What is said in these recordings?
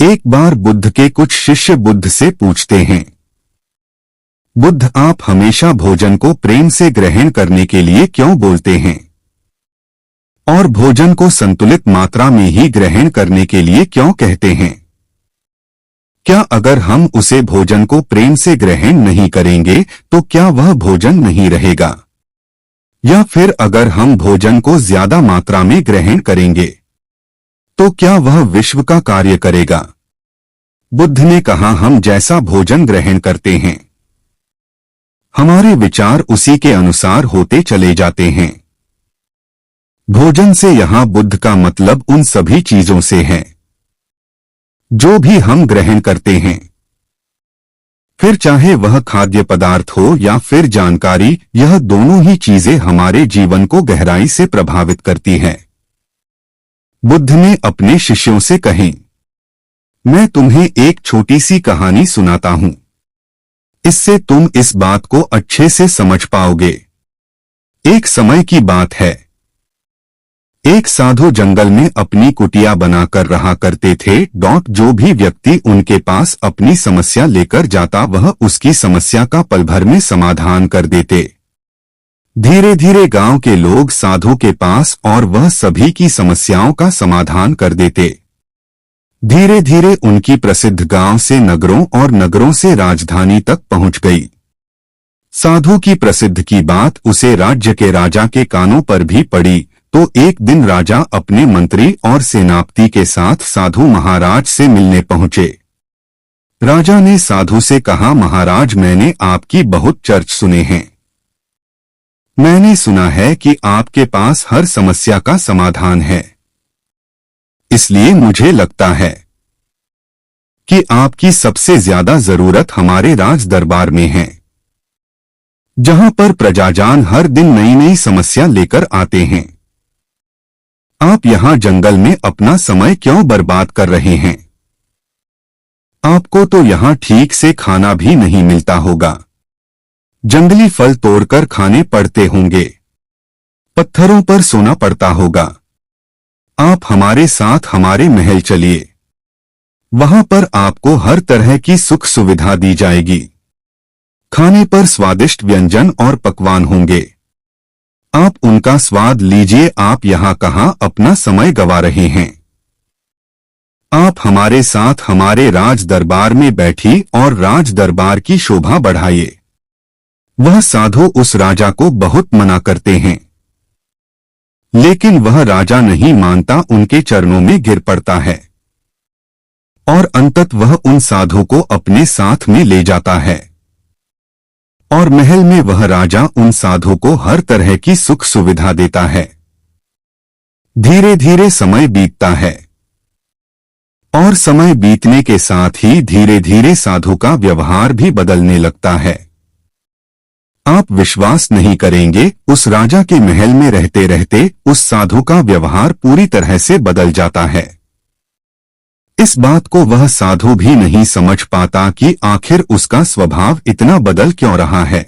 एक बार बुद्ध के कुछ शिष्य बुद्ध से पूछते हैं, बुद्ध, आप हमेशा भोजन को प्रेम से ग्रहण करने के लिए क्यों बोलते हैं और भोजन को संतुलित मात्रा में ही ग्रहण करने के लिए क्यों कहते हैं? क्या अगर हम उसे भोजन को प्रेम से ग्रहण नहीं करेंगे तो क्या वह भोजन नहीं रहेगा? या फिर अगर हम भोजन को ज्यादा मात्रा में ग्रहण करेंगे तो क्या वह विश्व का कार्य करेगा? बुद्ध ने कहा, हम जैसा भोजन ग्रहण करते हैं हमारे विचार उसी के अनुसार होते चले जाते हैं। भोजन से यहां बुद्ध का मतलब उन सभी चीजों से है जो भी हम ग्रहण करते हैं, फिर चाहे वह खाद्य पदार्थ हो या फिर जानकारी, यह दोनों ही चीजें हमारे जीवन को गहराई से प्रभावित करती हैं। बुद्ध ने अपने शिष्यों से कही, मैं तुम्हें एक छोटी सी कहानी सुनाता हूं, इससे तुम इस बात को अच्छे से समझ पाओगे। एक समय की बात है, एक साधु जंगल में अपनी कुटिया बनाकर रहा करते थे। जो भी व्यक्ति उनके पास अपनी समस्या लेकर जाता वह उसकी समस्या का पल भर में समाधान कर देते। धीरे धीरे गांव के लोग साधु के पास और वह सभी की समस्याओं का समाधान कर देते। धीरे धीरे उनकी प्रसिद्ध गांव से नगरों और नगरों से राजधानी तक पहुंच गई। साधु की प्रसिद्ध की बात उसे राज्य के राजा के कानों पर भी पड़ी तो एक दिन राजा अपने मंत्री और सेनापति के साथ साधु महाराज से मिलने पहुंचे। राजा ने साधु से कहा, महाराज, मैंने आपकी बहुत चर्चा सुने हैं। मैंने सुना है कि आपके पास हर समस्या का समाधान है, इसलिए मुझे लगता है कि आपकी सबसे ज्यादा जरूरत हमारे राज दरबार में है, जहां पर प्रजाजान हर दिन नई नई समस्या लेकर आते हैं। आप यहां जंगल में अपना समय क्यों बर्बाद कर रहे हैं? आपको तो यहां ठीक से खाना भी नहीं मिलता होगा, जंगली फल तोड़कर खाने पड़ते होंगे, पत्थरों पर सोना पड़ता होगा। आप हमारे साथ हमारे महल चलिए, वहां पर आपको हर तरह की सुख सुविधा दी जाएगी। खाने पर स्वादिष्ट व्यंजन और पकवान होंगे, आप उनका स्वाद लीजिए। आप यहाँ कहाँ अपना समय गवा रहे हैं? आप हमारे साथ हमारे राज दरबार में बैठिए और राज दरबार की शोभा बढ़ाइए। वह साधु उस राजा को बहुत मना करते हैं, लेकिन वह राजा नहीं मानता, उनके चरणों में गिर पड़ता है और अंततः वह उन साधु को अपने साथ में ले जाता है और महल में वह राजा उन साधु को हर तरह की सुख सुविधा देता है। धीरे धीरे समय बीतता है और समय बीतने के साथ ही धीरे धीरे साधु का व्यवहार भी बदलने लगता है। आप विश्वास नहीं करेंगे, उस राजा के महल में रहते रहते उस साधु का व्यवहार पूरी तरह से बदल जाता है। इस बात को वह साधु भी नहीं समझ पाता कि आखिर उसका स्वभाव इतना बदल क्यों रहा है।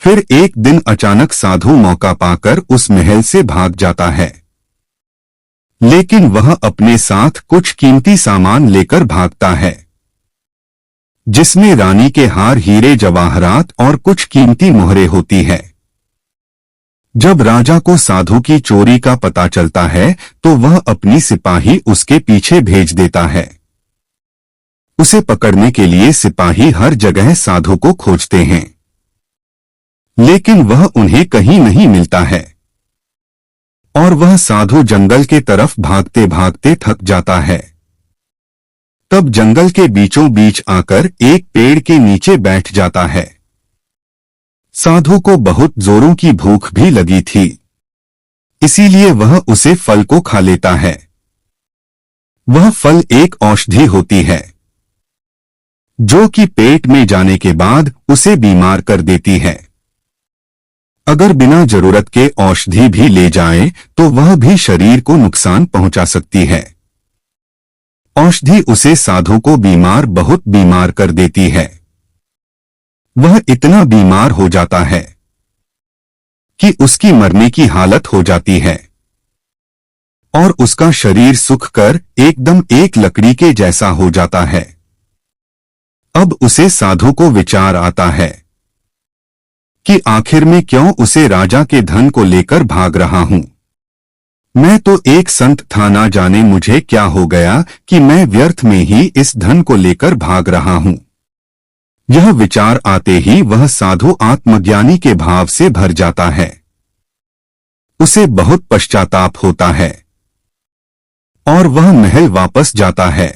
फिर एक दिन अचानक साधु मौका पाकर उस महल से भाग जाता है, लेकिन वह अपने साथ कुछ कीमती सामान लेकर भागता है, जिसमें रानी के हार, हीरे जवाहरात और कुछ कीमती मोहरें होती है। जब राजा को साधु की चोरी का पता चलता है तो वह अपनी सिपाही उसके पीछे भेज देता है। उसे पकड़ने के लिए सिपाही हर जगह साधु को खोजते हैं, लेकिन वह उन्हें कहीं नहीं मिलता है और वह साधु जंगल के तरफ भागते भागते थक जाता है। तब जंगल के बीचों बीच आकर एक पेड़ के नीचे बैठ जाता है। साधु को बहुत जोरों की भूख भी लगी थी, इसीलिए वह उसे फल को खा लेता है। वह फल एक औषधि होती है जो कि पेट में जाने के बाद उसे बीमार कर देती है। अगर बिना जरूरत के औषधि भी ले जाए तो वह भी शरीर को नुकसान पहुंचा सकती है। औषधि उसे साधु को बहुत बीमार कर देती है। वह इतना बीमार हो जाता है कि उसकी मरने की हालत हो जाती है। और उसका शरीर सूख कर एकदम एक लकड़ी के जैसा हो जाता है। अब उसे साधु को विचार आता है कि आखिर में क्यों उसे राजा के धन को लेकर भाग रहा हूं। मैं तो एक संत था, ना जाने मुझे क्या हो गया कि मैं व्यर्थ में ही इस धन को लेकर भाग रहा हूं। यह विचार आते ही वह साधु आत्मज्ञानी के भाव से भर जाता है। उसे बहुत पश्चाताप होता है और वह महल वापस जाता है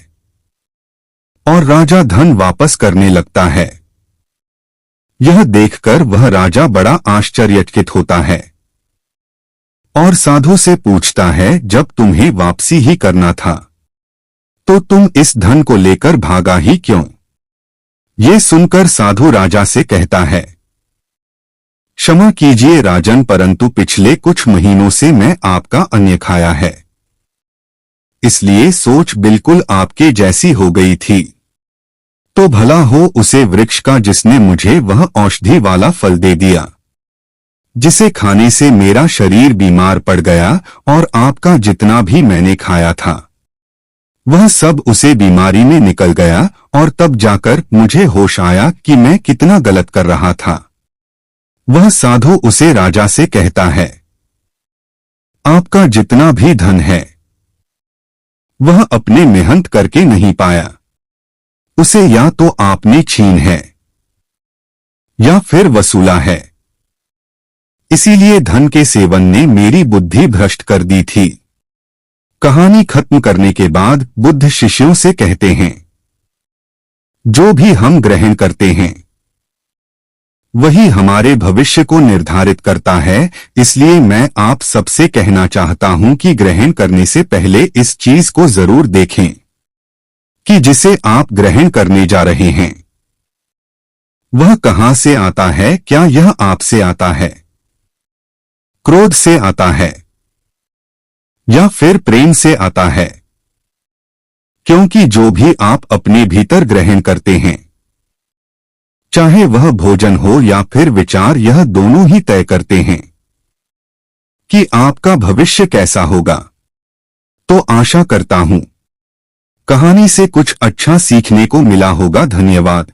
और राजा धन वापस करने लगता है। यह देखकर वह राजा बड़ा आश्चर्यचकित होता है और साधु से पूछता है, जब तुम्हें वापसी ही करना था तो तुम इस धन को लेकर भागा ही क्यों? ये सुनकर साधु राजा से कहता है, क्षमा कीजिए राजन, परंतु पिछले कुछ महीनों से मैं आपका अन्न खाया है, इसलिए सोच बिल्कुल आपके जैसी हो गई थी। तो भला हो उसे वृक्ष का जिसने मुझे वह औषधि वाला फल दे दिया, जिसे खाने से मेरा शरीर बीमार पड़ गया और आपका जितना भी मैंने खाया था वह सब उसे बीमारी में निकल गया, और तब जाकर मुझे होश आया कि मैं कितना गलत कर रहा था। वह साधु उसे राजा से कहता है, आपका जितना भी धन है वह अपने मेहनत करके नहीं पाया, उसे या तो आपने छीन है या फिर वसूला है। इसीलिए धन के सेवन ने मेरी बुद्धि भ्रष्ट कर दी थी। कहानी खत्म करने के बाद बुद्ध शिष्यों से कहते हैं, जो भी हम ग्रहण करते हैं वही हमारे भविष्य को निर्धारित करता है। इसलिए मैं आप सबसे कहना चाहता हूं कि ग्रहण करने से पहले इस चीज को जरूर देखें कि जिसे आप ग्रहण करने जा रहे हैं वह कहां से आता है। क्या यह आपसे आता है, क्रोध से आता है या फिर प्रेम से आता है? क्योंकि जो भी आप अपने भीतर ग्रहण करते हैं, चाहे वह भोजन हो या फिर विचार, यह दोनों ही तय करते हैं कि आपका भविष्य कैसा होगा। तो आशा करता हूं कहानी से कुछ अच्छा सीखने को मिला होगा। धन्यवाद।